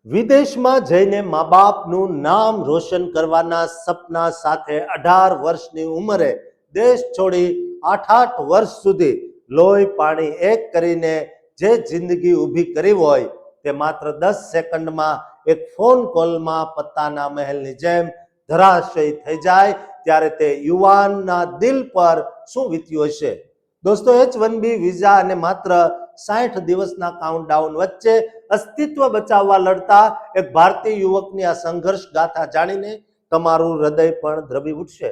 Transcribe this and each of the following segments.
વિદેશમાં જઈને મા બાપનું નામ રોશન કરવાના સપના સાથે 18 વર્ષની ઉંમરે દેશ છોડી 8 વર્ષ સુધી લોહી પાણી એક કરીને જે જિંદગી ઊભી કરી હોય તે માત્ર 10 સેકન્ડમાં એક ફોન કોલમાં પત્તાના મહેલની જેમ ધરાશયી થઈ જાય ત્યારે તે યુવાનના દિલ પર શું વીત્યું હશે? દોસ્તો, H1B વિઝા અને માત્ર 60 દિવસના કાઉન્ટડાઉન વચ્ચે અસ્તિત્વ બચાવવા લડતા એક ભારતીય યુવકની આ સંઘર્ષ ગાથા જાણીને તમારું હૃદય પણ દ્રવી ઉઠશે.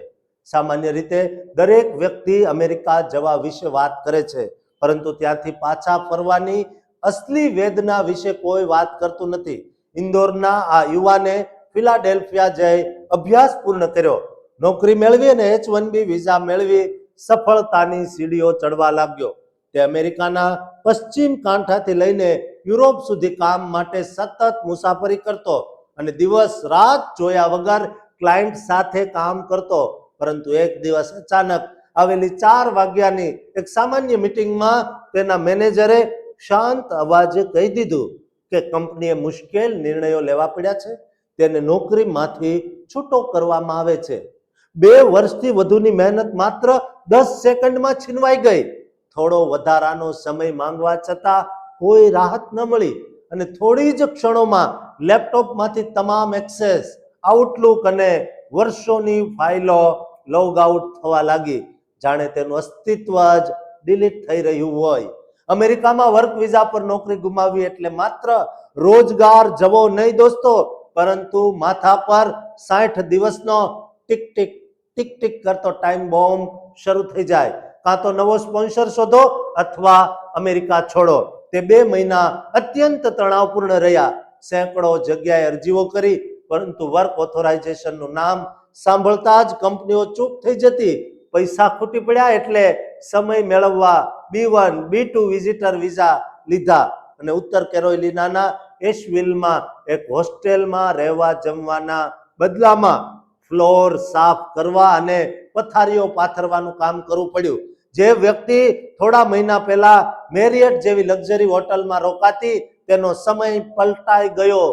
સામાન્ય રીતે દરેક વ્યક્તિ અમેરિકા જવા વિશે વાત કરે છે, પરંતુ ત્યાંથી પાછા ફરવાની અસલી વેદના વિશે કોઈ વાત કરતું નથી. ઇન્દોરના આ યુવાને ફિલાડેલ્ફિયા જઈ અભ્યાસ પૂર્ણ કર્યો, નોકરી મેળવી અને H1B વિઝા મેળવી સફળતાની સીડીઓ ચડવા લાગ્યો. તે અમેરિકાના પશ્ચિમ કાંઠાથી લઈને યુરોપ સુધી કામ માટે સતત મુસાફરી કરતો અને દિવસ રાત જોયા વગર ક્લાયન્ટ સાથે કામ કરતો. પરંતુ એક દિવસ અચાનક આવેલી 4 વાગ્યાની એક સામાન્ય મીટિંગમાં તેના મેનેજરે શાંત અવાજે કહી દીધું કે કંપનીએ મુશ્કેલ નિર્ણયો લેવા પડ્યા છે, તેને નોકરીમાંથી છૂટો કરવામાં આવે છે. 2 વર્ષથી વધુની મહેનત માત્ર 10 સેકન્ડમાં છીનવાઈ ગઈ. થોડો વધારાનો સમય માંગવા છતાં કોઈ રાહત ન મળી અને થોડી જ ક્ષણોમાં લેપટોપમાંથી તમામ એક્સેસ, આઉટલુક અને વર્ષોની ફાઇલો લોગ આઉટ થવા લાગી, જાણે તેનું અસ્તિત્વ જ ડિલીટ થઈ રહ્યું હોય. અમેરિકામાં વર્ક વિઝા પર નોકરી ગુમાવવી એટલે માત્ર રોજગાર જવો નહીં દોસ્તો, પરંતુ માથા પર 60 દિવસનો ટીક ટીક ટીક ટીક કરતો ટાઈમ બોમ્બ શરૂ થઈ જાય. કાં તો નવો સ્પોન્સર શોધો અથવા અમેરિકા છોડો. તે 2 મહિના અત્યંત તણાવપૂર્ણ રહ્યા. સેંકડો જગ્યાએ અરજીઓ કરી, પરંતુ વર્ક ઓથોરાઇઝેશનનું નામ સાંભળતા જ કંપનીઓ ચૂપ થઈ જતી. પૈસા ખૂટી પડ્યા એટલે સમય મેળવવા B1, B2 વિઝિટર વિઝા લીધા અને ઉત્તર કેરોલિનાના એશવિલમાં એક હોસ્ટેલમાં રહેવા જમવાના બદલામાં ફ્લોર સાફ કરવા અને પથારીઓ પાથરવાનું કામ કરવું પડ્યું. જે વ્યક્તિ થોડા મહિના પહેલા મેરિયટ જેવી લક્ઝરી હોટલમાં રોકાતી, તેનો સમય પલટાઈ ગયો.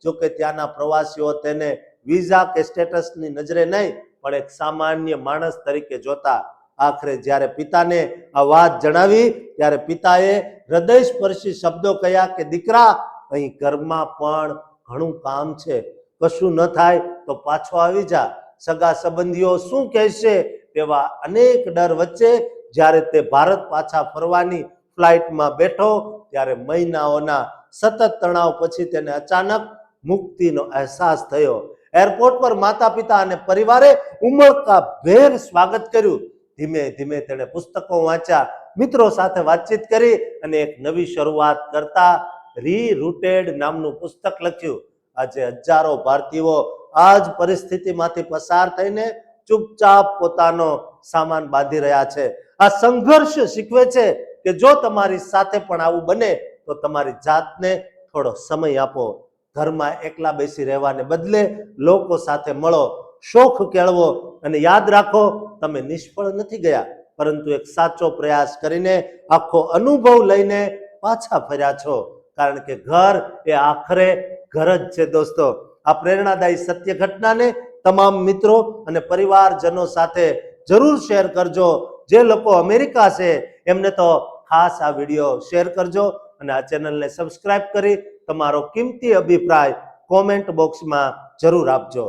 જોકે ત્યાંના પ્રવાસીઓ તેને વિઝા કે સ્ટેટસની નજરે નહીં, પણ એક સામાન્ય માણસ તરીકે જોતા. આખરે જ્યારે પિતાને આ વાત જણાવી ત્યારે પિતાએ હૃદયસ્પર્શી શબ્દો કહ્યા કે દીકરા, અહીં ઘરમાં પણ ઘણું કામ છે, કશું ન થાય તો પાછો આવી જા. સગા સંબંધીઓ શું કહેશે તેવા અનેક ડર વચ્ચે જ્યારે તે ભારત પાછા ફરવાની ફ્લાઇટમાં બેઠો ત્યારે મહિનાઓના સતત તણાવ પછી તેને અચાનક મુક્તિનો અહેસાસ થયો. એરપોર્ટ પર માતા પિતા અને પરિવારે ઉમળકાભેર સ્વાગત કર્યું. ધીમે ધીમે તેણે પુસ્તકો વાંચ્યા, મિત્રો સાથે વાતચીત કરી અને એક નવી શરૂઆત કરતા રીરૂટેડ નામનું પુસ્તક લખ્યું. આજે હજારો ભારતીયો આ જ પરિસ્થિતિમાંથી પસાર થઈને ચૂપચાપ પોતાનો સામાન બાંધી રહ્યા છે. આ સંઘર્ષ શીખવે છે કે જો તમારી સાથે પણ આવું બને તો તમારી જાતને થોડો સમય આપો. ઘરમાં એકલા બેસી રહેવાને બદલે લોકો સાથે મળો, શોખ કેળવો અને યાદ રાખો, તમે નિષ્ફળ નથી ગયા, પરંતુ એક સાચો પ્રયાસ કરીને આખો અનુભવ લઈને પાછા ફર્યા છો. કારણ કે ઘર એ આખરે ઘર જ છે દોસ્તો. આ પ્રેરણાદાયી સત્ય ઘટનાને તમામ મિત્રો અને પરિવારજનો સાથે જરૂર શેર કરજો. જે લોકો અમેરિકા છે એમને તો ખાસ આ વિડીયો શેર કરજો અને આ ચેનલને સબસ્ક્રાઇબ કરી તમારો કિંમતી અભિપ્રાય કોમેન્ટ બોક્સમાં જરૂર આપજો.